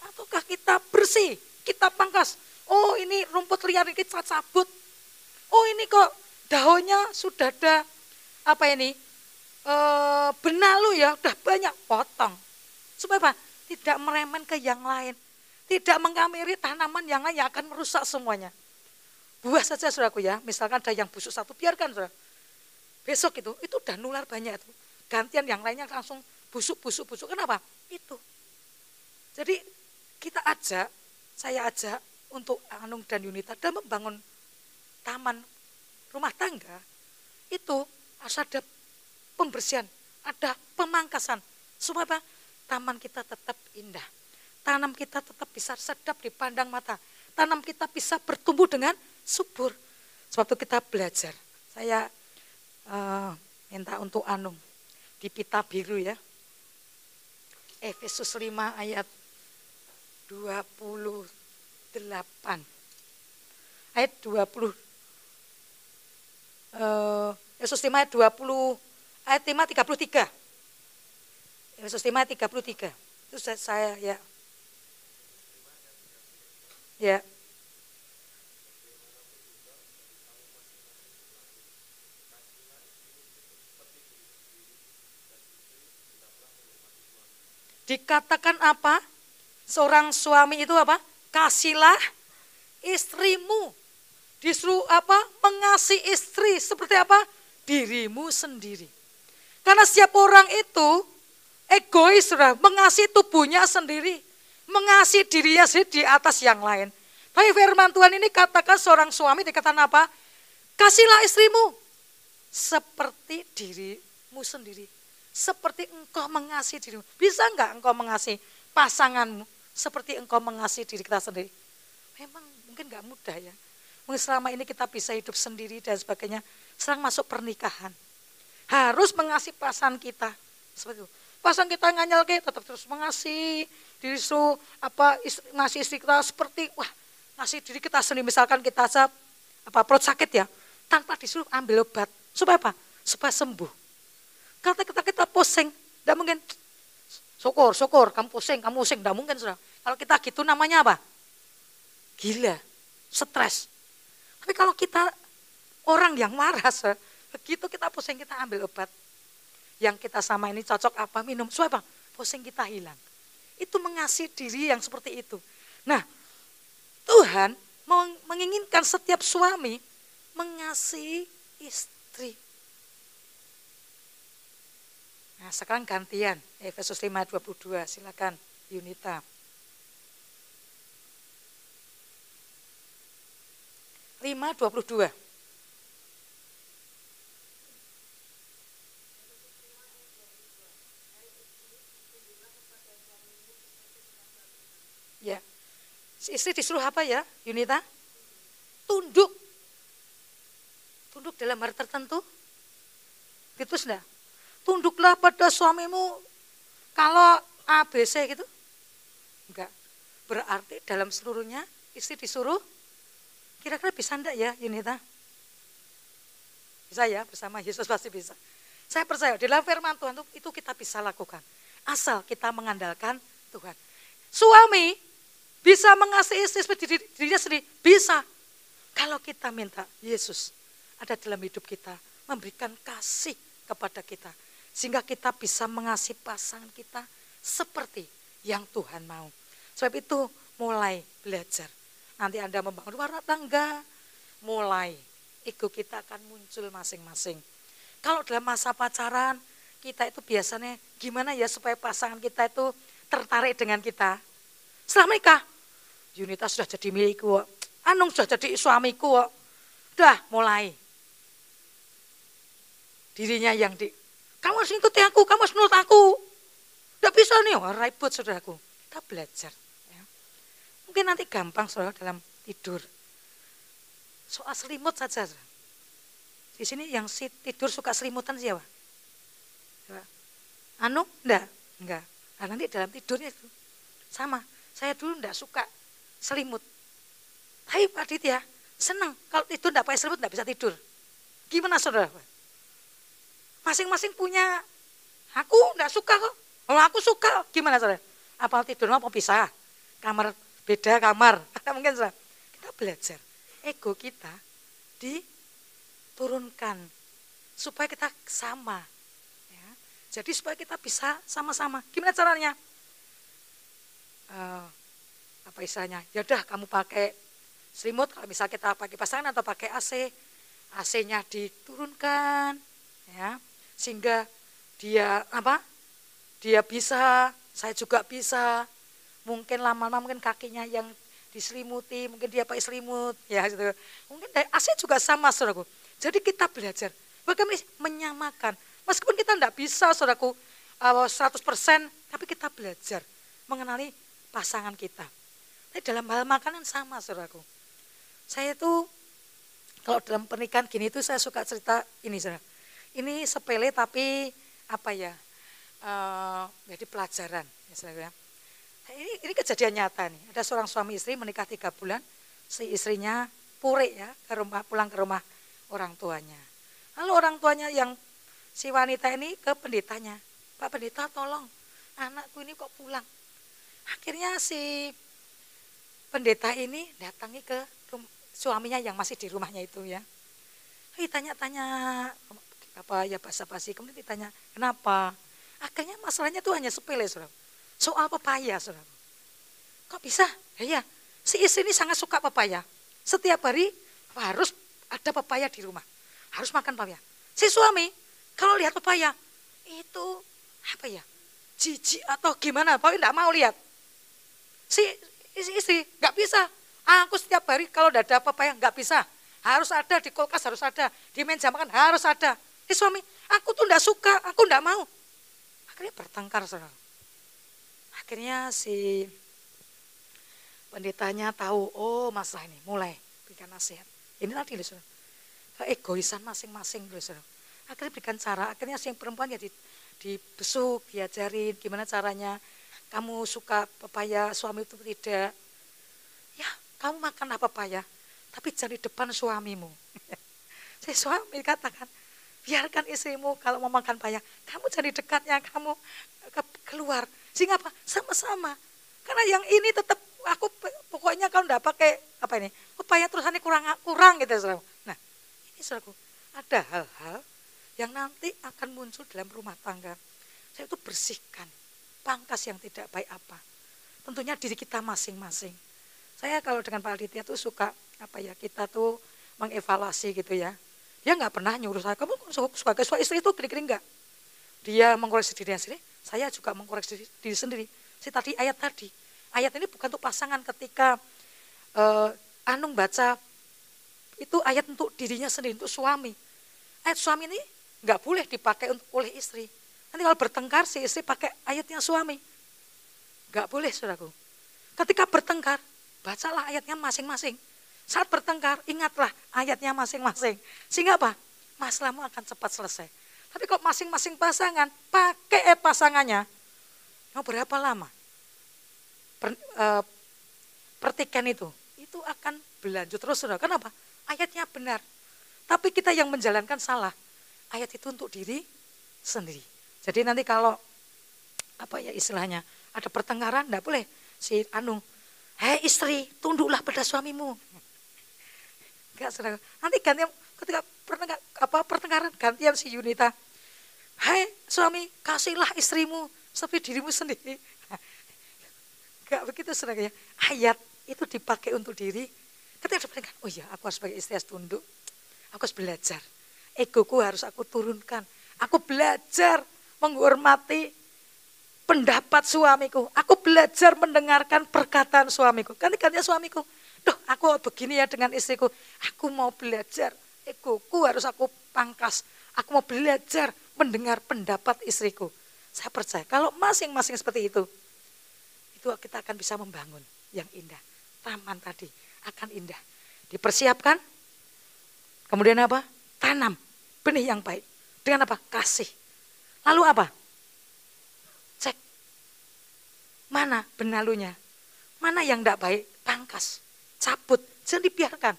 Speaker 3: Ataukah kita bersih, kita pangkas? Oh ini rumput liar ini kita cabut. Oh ini kok daunnya sudah ada apa ini benalu ya, udah banyak potong. Supaya apa? Tidak meremen ke yang lain. Tidak mengamiri tanaman yang lain yang akan merusak semuanya. Buah saja saudaraku ya, misalkan ada yang busuk satu, biarkan saudara. Besok itu udah nular banyak itu. Gantian yang lainnya langsung busuk. Kenapa? Itu. Jadi kita saya ajak untuk Anung dan Yunita dalam membangun taman rumah tangga, itu harus ada pembersihan, ada pemangkasan. Supaya apa? Taman kita tetap indah. Tanam kita tetap bisa sedap dipandang mata. Tanam kita bisa bertumbuh dengan subur. Sebab itu kita belajar. Saya minta untuk Anung di pita biru ya. Efesus 5 ayat 28. Ayat 20. Efesus 5 ayat 20, ayat 5 33. Efesus 5 ayat 33. Itu saya ya. Ya. Dikatakan apa? Seorang suami itu apa? Kasihlah istrimu. Disuruh apa? Mengasihi istri seperti apa? Dirimu sendiri. Karena setiap orang itu egois, mengasihi tubuhnya sendiri, mengasihi dirinya sendiri di atas yang lain. Tapi firman Tuhan ini katakan seorang suami dikatakan apa? Kasihlah istrimu seperti dirimu sendiri. Seperti engkau mengasihi dirimu. Bisa enggak engkau mengasihi pasanganmu seperti engkau mengasihi diri kita sendiri? Memang mungkin enggak mudah ya. Mungkin selama ini kita bisa hidup sendiri dan sebagainya. Sekarang masuk pernikahan. Harus mengasihi pasangan kita. Seperti itu. Pasangan kita nganyel tetap terus mengasihi diri ngasih istri kita seperti ngasih diri kita sendiri. Misalkan kita perut sakit ya, tanpa disuruh ambil obat. Supaya apa? Supaya sembuh. Kalau kita pusing, tidak mungkin. Syukur, kamu pusing, tidak mungkin. Saudara. Kalau kita gitu namanya apa? Gila, stres. Tapi kalau kita orang yang marah, begitu kita pusing, kita ambil obat. Yang kita sama ini cocok apa, minum. Supaya apa? Pusing kita hilang. Itu mengasihi diri yang seperti itu. Nah, Tuhan menginginkan setiap suami mengasihi istri. Nah, sekarang gantian. Efesus 5:22, silakan Yunita. 5:22. Ya. Si istri disuruh apa ya, Yunita? Tunduk. Tunduk dalam hal tertentu. Titus enggak? Tunduklah pada suamimu kalau ABC gitu. Enggak. Berarti dalam seluruhnya istri disuruh. Kira-kira bisa enggak ya, Yunita? Bisa ya, bersama Yesus pasti bisa. Saya percaya di dalam firman Tuhan itu kita bisa lakukan. Asal kita mengandalkan Tuhan. Suami bisa mengasihi istri seperti dirinya sendiri. Bisa. Kalau kita minta Yesus ada dalam hidup kita. Memberikan kasih kepada kita. Sehingga kita bisa mengasihi pasangan kita seperti yang Tuhan mau. Sebab itu mulai belajar. Nanti Anda membangun rumah tangga. Mulai ego kita akan muncul masing-masing. Kalau dalam masa pacaran kita itu biasanya gimana ya supaya pasangan kita itu tertarik dengan kita. Setelah menikah, Yunita sudah jadi milikku, Anung sudah jadi suamiku. Udah mulai. Dirinya yang kamu harus ikuti aku, kamu harus menurut aku. Udah bisa nih, ribut saudaraku. Kita belajar. Ya. Mungkin nanti gampang saudara dalam tidur. Soal selimut saja. Di sini yang si tidur suka selimutan siapa? Anu? Enggak. Nah, nanti dalam tidurnya itu sama. Saya dulu enggak suka selimut. Tapi Pak Ditya senang kalau tidur enggak pakai selimut enggak bisa tidur. Gimana saudara? Masing-masing punya. Aku enggak suka kok. Kalau aku suka, gimana saudara? Apa tidur mau pisah? Kamar beda kamar. Mungkin saudara. Kita belajar. Ego kita diturunkan supaya kita sama. Ya. Jadi supaya kita bisa sama-sama. Gimana caranya? Apa istilahnya? Ya udah kamu pakai selimut kalau misal kita pakai pasangan atau pakai AC. AC-nya diturunkan, ya. Sehingga dia dia bisa, saya juga bisa. Mungkin lama-lama mungkin kakinya yang diselimuti, mungkin dia pakai selimut, ya gitu. Mungkin dari AC juga sama, saudaraku. Jadi kita belajar bagaimana menyamakan. Meskipun kita tidak bisa, saudaraku, 100%, tapi kita belajar mengenali pasangan kita. Tapi dalam hal makanan sama, saudaraku. Saya itu kalau dalam pernikahan gini itu saya suka cerita ini, saudara. Ini sepele tapi jadi pelajaran, ya saudara. Ini kejadian nyata nih. Ada seorang suami istri menikah 3 bulan, si istrinya purik ya pulang ke rumah orang tuanya. Lalu orang tuanya yang si wanita ini ke pendetanya, Pak Pendeta tolong anakku ini kok pulang. Akhirnya si pendeta ini datangi ke suaminya yang masih di rumahnya itu ya. Ditanya-tanya basa-basi, kemudian ditanya kenapa. Akhirnya masalahnya itu hanya sepele, saudara. Soal pepaya, saudara. Kok bisa? Ya, si istri ini sangat suka pepaya. Setiap hari harus ada pepaya di rumah. Harus makan pepaya. Si suami kalau lihat pepaya itu jijik atau gimana, pokoknya enggak mau lihat. Si istri enggak bisa. Aku setiap hari kalau enggak ada pepaya enggak bisa. Harus ada di kulkas, harus ada di meja makan, harus ada. Si suami, aku tuh enggak suka, aku enggak mau. Akhirnya bertengkar, saudara. Akhirnya si pendetanya tahu, oh masalah ini, mulai berikan nasihat. Ini tadi loh, saudara. Keegoisan masing-masing loh, saudara. Akhirnya berikan cara, akhirnya si perempuan ya dibesuk, diajarin gimana caranya. Kamu suka pepaya, suami itu tidak. Ya, kamu makan apa pepaya. tapi jangan di depan suamimu. Si suami katakan, biarkan istrimu kalau mau makan payah, kamu jadi dekatnya, kamu keluar. Sehingga apa? Sama-sama. Karena yang ini tetap aku pokoknya kalau enggak pakai apa ini, payah terusannya kurang gitu saudara. Nah, ini saudaraku, ada hal-hal yang nanti akan muncul dalam rumah tangga. Saya itu bersihkan pangkas yang tidak baik apa. Tentunya diri kita masing-masing. Saya kalau dengan Pak Aditya tuh suka apa ya, kita tuh mengevaluasi gitu ya. Dia nggak pernah nyuruh saya, kamu sebagai suami istri itu gini-gini enggak. Dia mengkoreksi dirinya sendiri, saya juga mengkoreksi diri sendiri. Tadi ayat tadi, ayat ini bukan untuk pasangan. Ketika Anung baca, itu ayat untuk dirinya sendiri, untuk suami. Ayat suami ini nggak boleh dipakai oleh istri. Nanti kalau bertengkar si istri pakai ayatnya suami. Nggak boleh saudaraku. Ketika bertengkar, bacalah ayatnya masing-masing. Saat bertengkar, ingatlah ayatnya masing-masing. Sehingga apa? Masalahmu akan cepat selesai. Tapi kalau masing-masing pasangan, pakai pasangannya, mau berapa lama? Pertikaian itu akan berlanjut terus. Saudara. Kenapa? Ayatnya benar. Tapi kita yang menjalankan salah. Ayat itu untuk diri sendiri. Jadi nanti kalau, apa ya istilahnya, ada pertengkaran, enggak boleh. Si Anung, hei istri, tunduklah pada suamimu. Enggak, saudara. Nanti gantian ketika pertengkaran gantian si Yunita. Hai suami, kasihlah istrimu seperti dirimu sendiri. Enggak begitu saudara ya. Ayat itu dipakai untuk diri. Ketika diperhatikan, oh ya aku harus sebagai istri harus tunduk. Aku harus belajar. Egoku harus aku turunkan. Aku belajar menghormati pendapat suamiku. Aku belajar mendengarkan perkataan suamiku. Ganti-gantian suamiku. Duh, aku begini ya dengan istriku. Aku mau belajar, egoku harus aku pangkas. Aku mau belajar mendengar pendapat istriku. Saya percaya kalau masing-masing seperti itu kita akan bisa membangun yang indah. Taman tadi akan indah. Dipersiapkan, kemudian apa? Tanam benih yang baik. Dengan apa? Kasih. Lalu apa? Cek. Mana benalunya? Mana yang tidak baik? Pangkas. Cabut, jangan dibiarkan.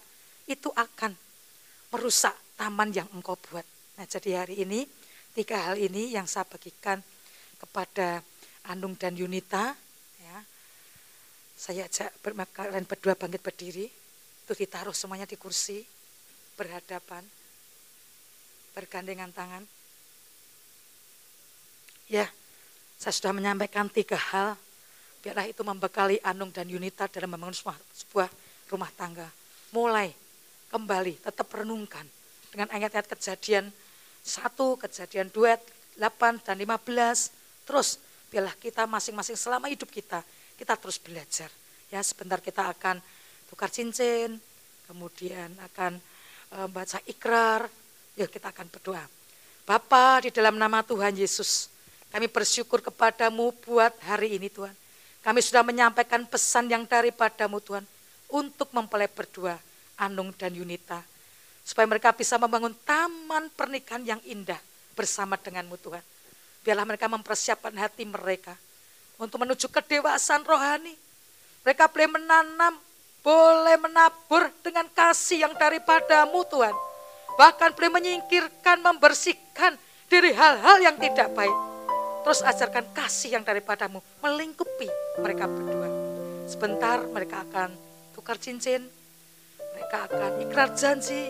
Speaker 3: Itu akan merusak taman yang engkau buat. Nah jadi hari ini, 3 hal ini yang saya bagikan kepada Anung dan Yunita. Ya. Saya ajak kalian berdua bangkit berdiri. Itu ditaruh semuanya di kursi. Berhadapan. Bergandengan tangan. Ya, saya sudah menyampaikan 3 hal. Biarlah itu membekali Anung dan Yunita dalam membangun sebuah rumah tangga. Mulai kembali, tetap renungkan dengan ayat-ayat Kejadian 1, Kejadian 2, 8 dan 15. Terus biarlah kita masing-masing selama hidup kita terus belajar. Ya, sebentar kita akan tukar cincin, kemudian akan baca ikrar. Yuk kita akan berdoa. Bapa, di dalam nama Tuhan Yesus, kami bersyukur kepadamu buat hari ini Tuhan. Kami sudah menyampaikan pesan yang daripadamu Tuhan. Untuk mempelai berdua, Anung dan Yunita. Supaya mereka bisa membangun taman pernikahan yang indah bersama denganmu Tuhan. Biarlah mereka mempersiapkan hati mereka untuk menuju kedewasaan rohani. Mereka boleh menanam, boleh menabur dengan kasih yang daripadamu Tuhan. Bahkan boleh menyingkirkan, membersihkan dari hal-hal yang tidak baik. Terus ajarkan kasih yang daripadamu melingkupi mereka berdua. Sebentar mereka akan tukar cincin, mereka akan ikrar janji.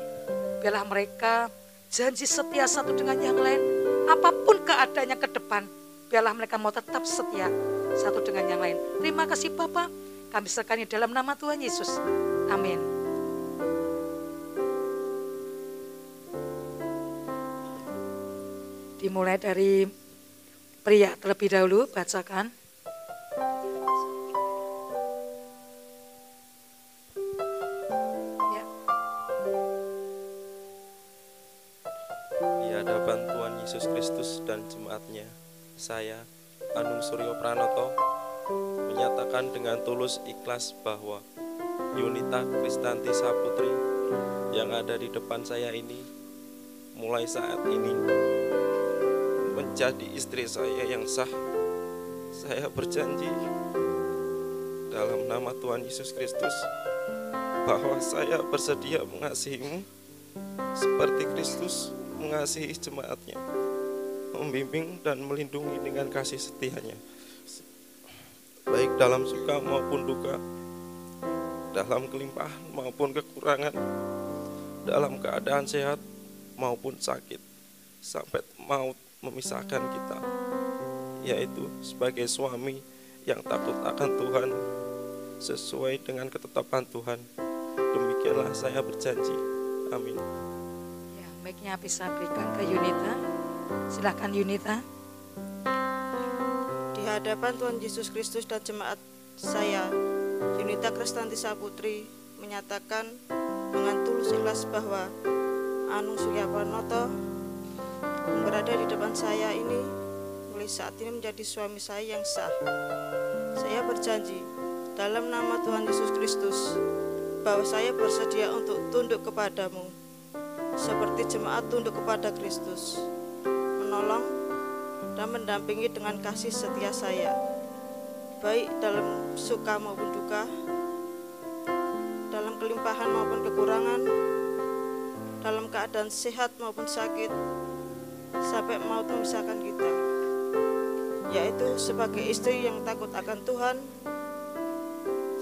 Speaker 3: Biarlah mereka janji setia satu dengan yang lain. Apapun keadaannya ke depan, biarlah mereka mau tetap setia satu dengan yang lain. Terima kasih Bapa, kami serahkan dalam nama Tuhan Yesus. Amin. Dimulai dari pria terlebih dahulu, bacakan.
Speaker 5: Yesus Kristus dan jemaatnya, saya, Anung Suryo Pranoto, menyatakan dengan tulus ikhlas bahwa Yunita Kristanti Saputri yang ada di depan saya ini, mulai saat ini menjadi istri saya yang sah. Saya berjanji dalam nama Tuhan Yesus Kristus, bahwa saya bersedia mengasihimu seperti Kristus mengasihi jemaatnya, membimbing dan melindungi dengan kasih setianya, baik dalam suka maupun duka, dalam kelimpahan maupun kekurangan, dalam keadaan sehat maupun sakit, sampai maut memisahkan kita, yaitu sebagai suami yang takut akan Tuhan, sesuai dengan ketetapan Tuhan. Demikianlah saya berjanji. Amin.
Speaker 3: Ya, mic-nya bisa berikan ke Yunita. Silakan Yunita.
Speaker 6: Di hadapan Tuhan Yesus Kristus dan jemaat, saya, Yunita Kristanti Saputri, menyatakan dengan tulus ikhlas bahwa Anung Surya Pranoto yang berada di depan saya ini mulai saat ini menjadi suami saya yang sah. Saya berjanji dalam nama Tuhan Yesus Kristus bahwa saya bersedia untuk tunduk kepadamu seperti jemaat tunduk kepada Kristus, menolong dan mendampingi dengan kasih setia saya, baik dalam suka maupun duka, dalam kelimpahan maupun kekurangan, dalam keadaan sehat maupun sakit, sampai maut memisahkan kita, yaitu sebagai istri yang takut akan Tuhan,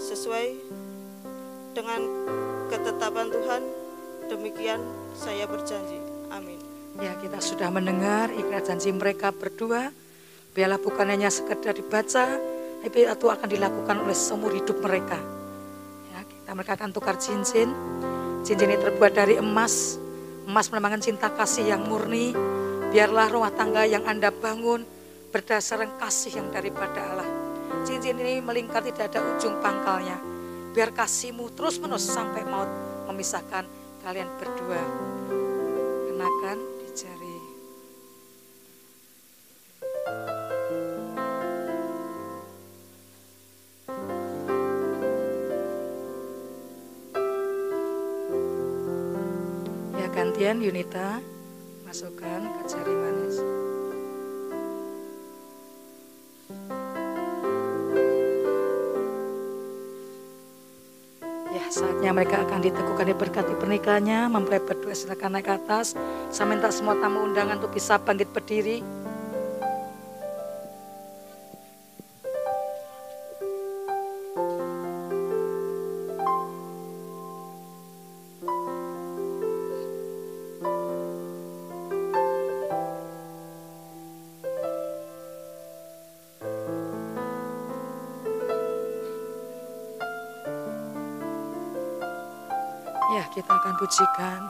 Speaker 6: sesuai dengan ketetapan Tuhan. Demikian saya berjanji. Amin.
Speaker 3: Ya, kita sudah mendengar ikhlas janji mereka berdua. Biarlah bukan hanya sekedar dibaca, tapi itu akan dilakukan oleh seumur hidup mereka. Ya, mereka akan tukar cincin. Cincin ini terbuat dari emas. Emas melambangkan cinta kasih yang murni. Biarlah rumah tangga yang Anda bangun berdasarkan kasih yang daripada Allah. Cincin ini melingkar, tidak ada ujung pangkalnya. Biar kasihmu terus menerus sampai maut memisahkan kalian berdua. Kenakan di jari. Ya, gantian Yunita, masukkan ke jari manis. Saatnya mereka akan diteguhkan, diberkati pernikahannya, mempelai berdua silakan naik ke atas. Saya minta semua tamu undangan untuk bisa bangkit berdiri. Ya, kita akan pujikan.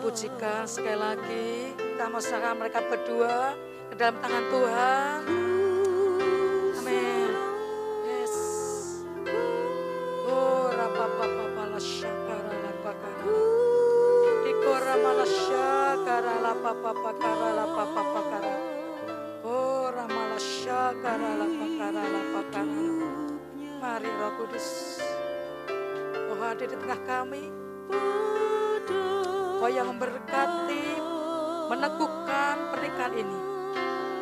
Speaker 3: Pujikan sekali lagi, kita mau serahkan mereka berdua ke dalam tangan Tuhan. Amin. Yes. Oh, rapapapapala syakara lapakara. Dikora mala syakara lapapapakara lapapapakara. Oh, ramala syakara lapakara lapakara. Mari Roh Kudus, oh hadir di tengah kami. Oh yang memberkati, meneguhkan pernikahan ini.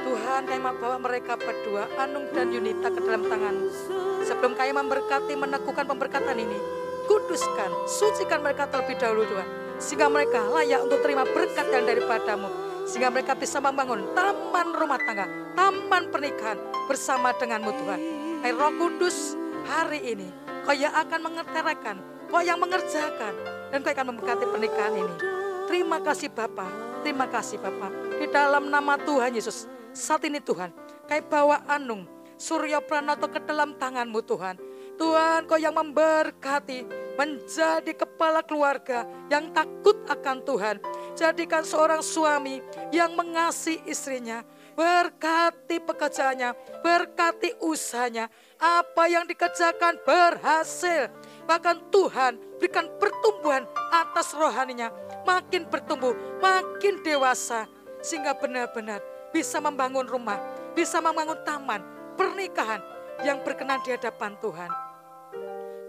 Speaker 3: Tuhan, kami mau bawa mereka berdua, Anung dan Yunita, ke dalam tangan-Mu. Sebelum kami memberkati, meneguhkan pemberkatan ini, kuduskan, sucikan mereka terlebih dahulu Tuhan. Sehingga mereka layak untuk terima berkat yang daripada-Mu. Sehingga mereka bisa membangun taman rumah tangga, taman pernikahan bersama denganmu Tuhan. Roh Kudus, hari ini Kau yang akan mengerjakan, Kau yang mengerjakan, dan Kau akan memberkati pernikahan ini. Terima kasih Bapa, terima kasih Bapa. Di dalam nama Tuhan Yesus, saat ini Tuhan, Kau bawa Anung Suryo Pranoto ke dalam tangan-Mu Tuhan. Tuhan, Kau yang memberkati, menjadi kepala keluarga yang takut akan Tuhan. Jadikan seorang suami yang mengasihi istrinya. Berkati pekerjaannya, berkati usahanya. Apa yang dikerjakan berhasil. Bahkan Tuhan berikan pertumbuhan atas rohaninya. Makin bertumbuh, makin dewasa. Sehingga benar-benar bisa membangun rumah, bisa membangun taman, pernikahan yang berkenan di hadapan Tuhan.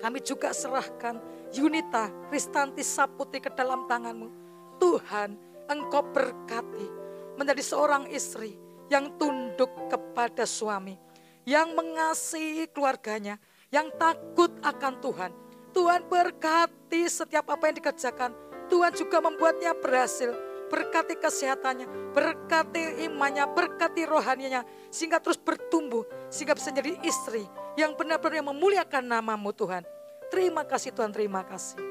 Speaker 3: Kami juga serahkan Yunita Kristanti Saputri ke dalam tangan-Mu. Tuhan, Engkau berkati menjadi seorang istri yang tunduk kepada suami, yang mengasihi keluarganya, yang takut akan Tuhan. Tuhan berkati setiap apa yang dikerjakan. Tuhan juga membuatnya berhasil. Berkati kesehatannya, berkati imannya, berkati rohaninya, sehingga terus bertumbuh, sehingga bisa menjadi istri yang benar-benar memuliakan nama-Mu Tuhan. Terima kasih Tuhan, terima kasih.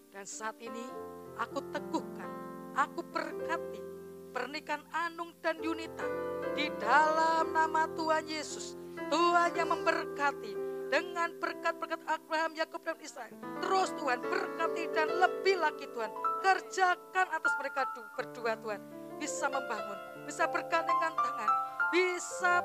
Speaker 3: Dan saat ini aku teguhkan, aku berkati pernikahan Anung dan Yunita di dalam nama Tuhan Yesus. Tuhan yang memberkati dengan berkat-berkat Abraham, Yakub dan Israel. Terus Tuhan berkati dan lebih lagi Tuhan. Kerjakan atas mereka berdua Tuhan. Bisa membangun, bisa bergandengan tangan. Bisa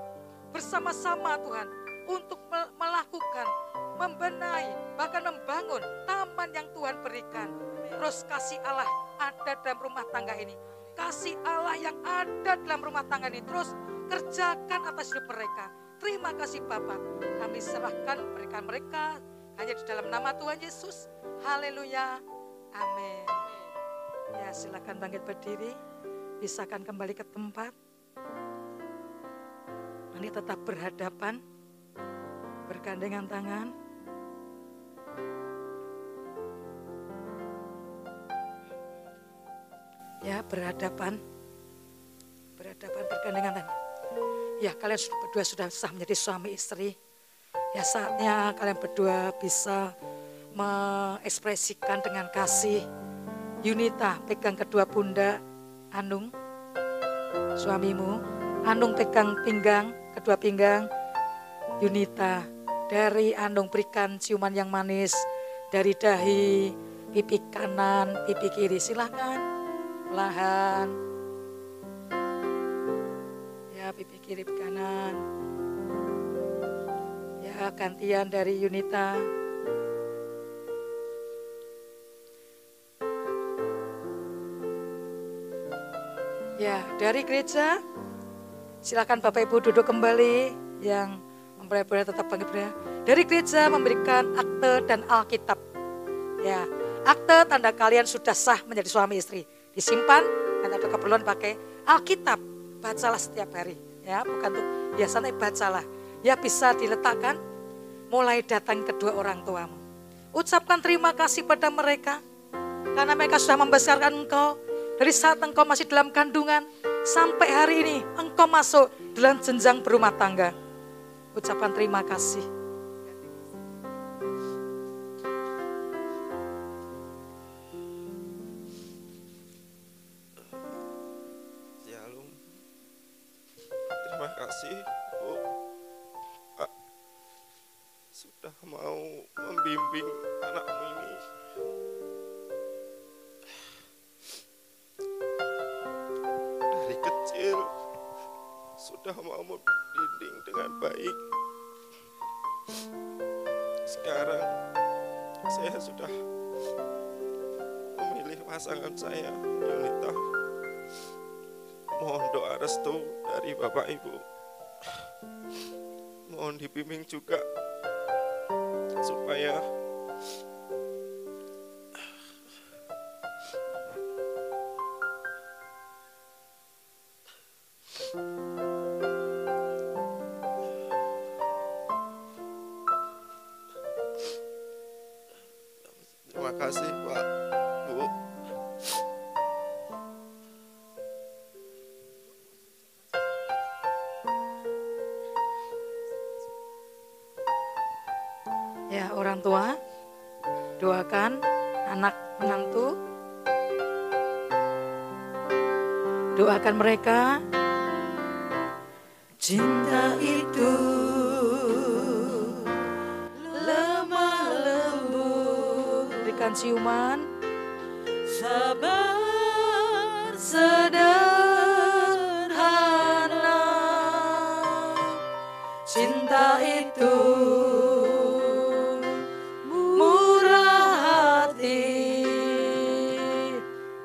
Speaker 3: bersama-sama Tuhan. Untuk melakukan, membenahi, bahkan membangun taman yang Tuhan berikan. Terus kasih Allah ada dalam rumah tangga ini. Kasih Allah yang ada dalam rumah tangga ini. Terus kerjakan atas hidup mereka. Terima kasih Bapak. Kami serahkan pernikahan mereka hanya di dalam nama Tuhan Yesus. Haleluya. Amin. Ya, silakan bangkit berdiri. Bisakan kembali ke tempat. Mari tetap berhadapan. Bergandengan tangan. Ya, berhadapan. Berhadapan, bergandengan tangan. Ya, kalian berdua sudah sah menjadi suami istri. Ya, saatnya kalian berdua bisa mengekspresikan dengan kasih. Yunita pegang kedua pundak Anung, suamimu. Anung pegang pinggang, kedua pinggang Yunita. Dari Anung berikan ciuman yang manis. Dari dahi, pipi kanan, pipi kiri. Silahkan, perlahan. Ya, pipi kiri, pipi kanan. Ya, gantian dari Yunita. Ya, dari gereja, silakan Bapak Ibu duduk kembali. Yang mempelai tetap bangkit pria. Dari gereja memberikan akte dan Alkitab. Ya, akte tanda kalian sudah sah menjadi suami istri. Disimpan, dan ada keperluan pakai Alkitab. Bacalah setiap hari. Ya, bukan tuh biasanya bacalah. Ya, bisa diletakkan mulai datang kedua orang tuamu. Ucapkan terima kasih pada mereka. Karena mereka sudah membesarkan engkau. Dari saat engkau masih dalam kandungan. Sampai hari ini engkau masuk dalam jenjang berumah tangga. Ucapkan terima kasih.
Speaker 5: Shalom. Terima kasih Bu, Pak, sudah mau membimbing anakmu ini. Dari kecil sudah mau membimbing dengan baik. Sekarang saya sudah memilih pasangan saya, Yunita. Mohon doa restu dari Bapak Ibu. Mohon dibimbing juga supaya terima kasih Pak, Bu.
Speaker 3: Ya, orang tua, doakan anak menantu. Doakan mereka. Cinta itu lemah lembut, berikan ciuman. Sabar sederhana, cinta itu murah hati.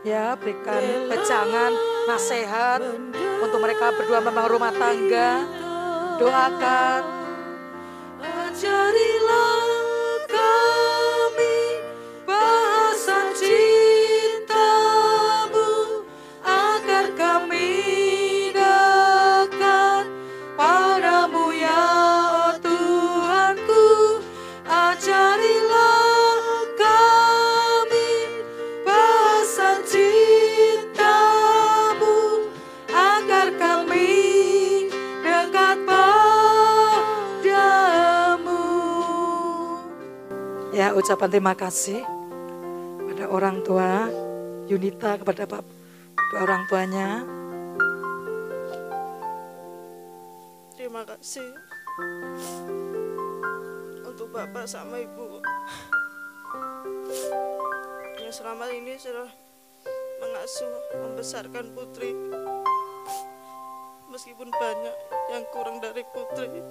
Speaker 3: Ya, berikan pejangan, nasihat untuk mereka berdua memang rumah tangga. Doakan. Ajarilah kami bahasa cintamu, agar kami dekat padamu ya Tuhanku. Ajarilah kami bahasa cintamu, agar kami dekat padamu. Ya, ucapan terima kasih pada orang tua Yunita, kepada kedua orang tuanya.
Speaker 6: Terima kasih untuk Bapak sama Ibu yang selama ini sudah mengasuh, membesarkan Putri. Meskipun banyak yang kurang dari Putri,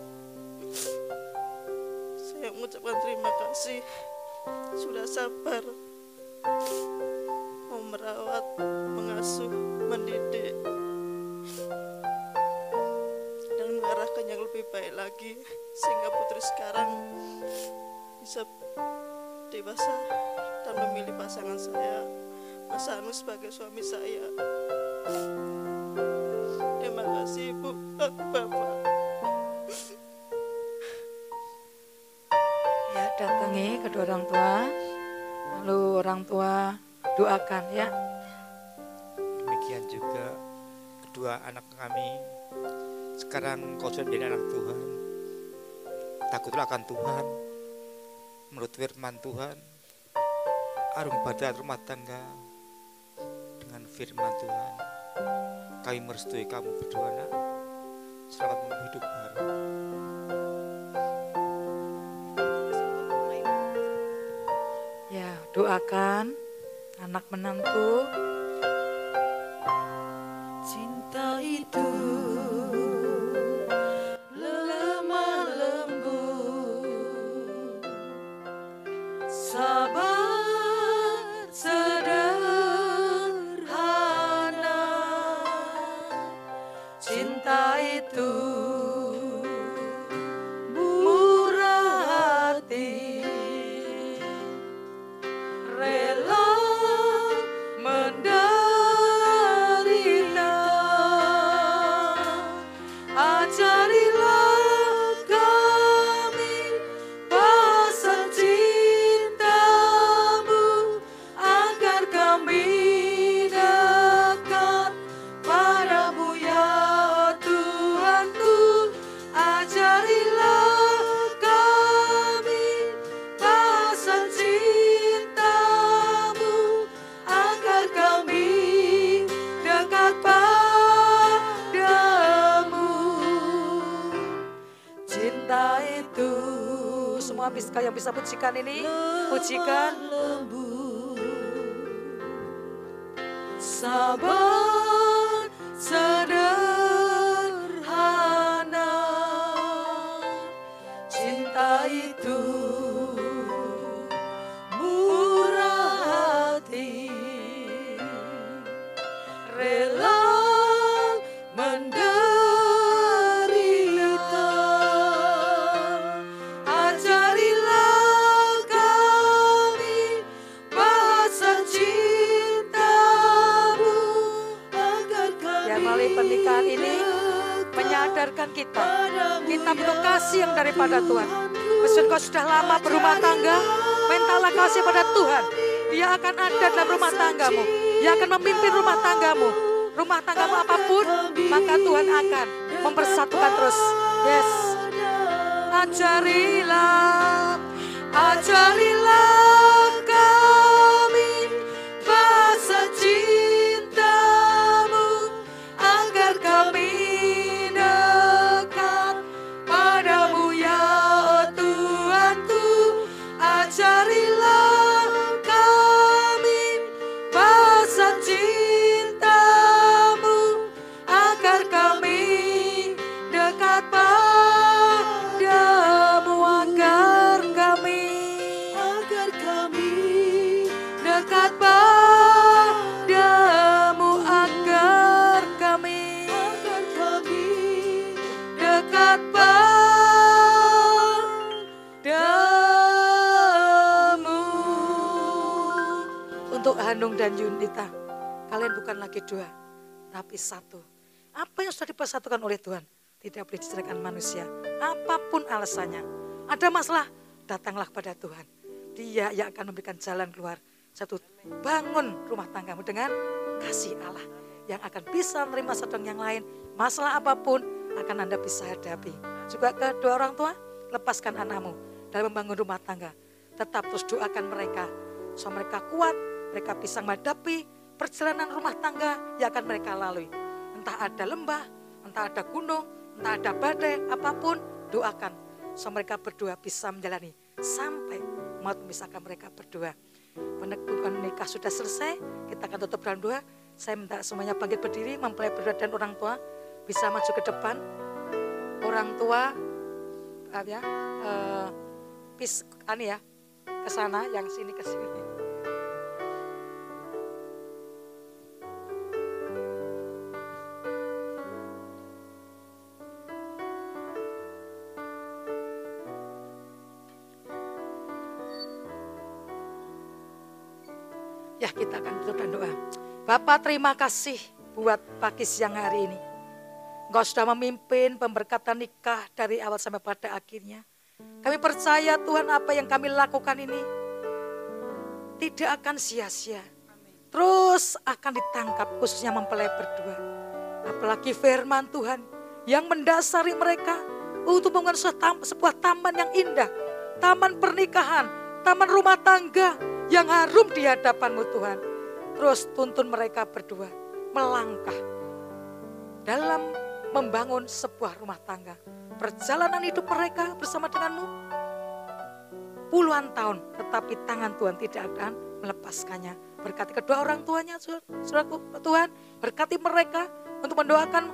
Speaker 6: saya mengucapkan terima kasih. Sudah sabar mau merawat, mengasuh, mendidik, dan mengarahkan yang lebih baik lagi, sehingga Putri sekarang bisa dewasa dan memilih pasangan saya, Mas Anu, sebagai suami saya. Terima kasih Ibu dan Bapak.
Speaker 3: Ya, datangi kedua orang tua, lalu orang tua doakan ya.
Speaker 7: Demikian juga kedua anak kami, sekarang kau sudah menjadi anak Tuhan. Takutlah akan Tuhan, menurut firman Tuhan, arung badan rumah tangga dengan firman Tuhan. Kami merestui kamu berdua, nak. Selamat hidup baru.
Speaker 3: Ya, doakan anak menantu. Cinta itu lemah lembut, sabar sederhana, cinta itu murah hati, rela menderita. Ajarilah kami bahasa cintamu, agar kami dekat padamu ya Tuhanku. Ajarilah kami bahasa cintamu, agar kami dekat padamu. Cinta itu, semua yang bisa pujikan ini, pujikan. Sabar sederhana, cinta itu murah hati, rela menderita. Ajarilah kami bahasa cintamu, agar kami. Ya, melalui pernikahan ini menyadarkan kita butuh kasih yang daripada Tuhan. Meskipun kau sudah lama berumah tangga, mintalah kasih pada Tuhan. Dia akan ada dalam rumah tanggamu. Dia akan memimpin rumah tanggamu. Rumah tanggamu apapun, maka Tuhan akan mempersatukan terus. Yes. Ajarilah, dekat padamu agar kami dekat padamu. Untuk Hanung dan Yunita, kalian bukan lagi dua, tapi satu. Apa yang sudah dipersatukan oleh Tuhan tidak boleh diceraikan manusia, apapun alasannya. Ada masalah, datanglah kepada Tuhan. Dia yang akan memberikan jalan keluar. Satu, bangun rumah tanggamu dengan kasih Allah yang akan bisa menerima satu yang lain. Masalah apapun akan Anda bisa hadapi. Juga kedua orang tua, lepaskan anakmu dalam membangun rumah tangga. Tetap terus doakan mereka, so mereka kuat, mereka bisa menghadapi perjalanan rumah tangga yang akan mereka lalui. Entah ada lembah, entah ada gunung, entah ada badai, apapun doakan. So mereka berdua bisa menjalani sampai maut memisahkan mereka berdua. Penekukan nikah sudah selesai, kita akan tutup dalam doa. Saya minta semuanya bangkit berdiri, mempelai berdua dan orang tua bisa maju ke depan. Orang tua, ke sana, yang sini ke sini. Ya, kita akan tutup dan doa. Bapak, terima kasih buat pagi siang hari ini. Engkau sudah memimpin pemberkatan nikah dari awal sampai pada akhirnya. Kami percaya Tuhan apa yang kami lakukan ini tidak akan sia-sia. Terus akan ditangkap khususnya mempelai berdua. Apalagi firman Tuhan yang mendasari mereka untuk membangun sebuah taman yang indah. Taman pernikahan, taman rumah tangga yang harum di hadapan-Mu Tuhan. Terus tuntun mereka berdua melangkah dalam membangun sebuah rumah tangga. Perjalanan hidup mereka bersama dengan-Mu puluhan tahun, tetapi tangan Tuhan tidak akan melepaskannya. Berkati kedua orang tuanya, saudaraku Tuhan. Berkati mereka untuk mendoakan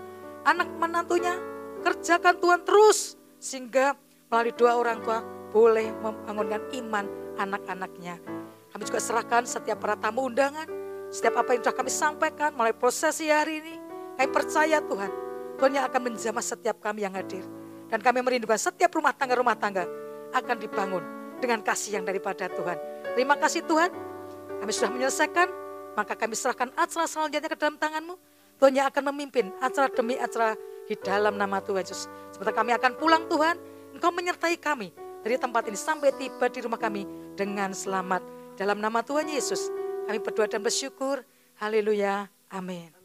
Speaker 3: anak menantunya. Kerjakan Tuhan terus, sehingga melalui doa orang tua boleh membangunkan iman anak-anaknya. Kami juga serahkan setiap para tamu undangan, setiap apa yang sudah kami sampaikan mulai prosesi hari ini. Kami percaya Tuhan, Tuhan yang akan menjamah setiap kami yang hadir. Dan kami merindukan setiap rumah tangga akan dibangun dengan kasih yang daripada Tuhan. Terima kasih Tuhan, kami sudah menyelesaikan, maka kami serahkan acara selanjutnya ke dalam tangan-Mu. Tuhan yang akan memimpin acara demi acara di dalam nama Tuhan Yesus. Sebentar kami akan pulang Tuhan, Engkau menyertai kami dari tempat ini sampai tiba di rumah kami dengan selamat. Dalam nama Tuhan Yesus, kami berdoa dan bersyukur. Haleluya. Amin.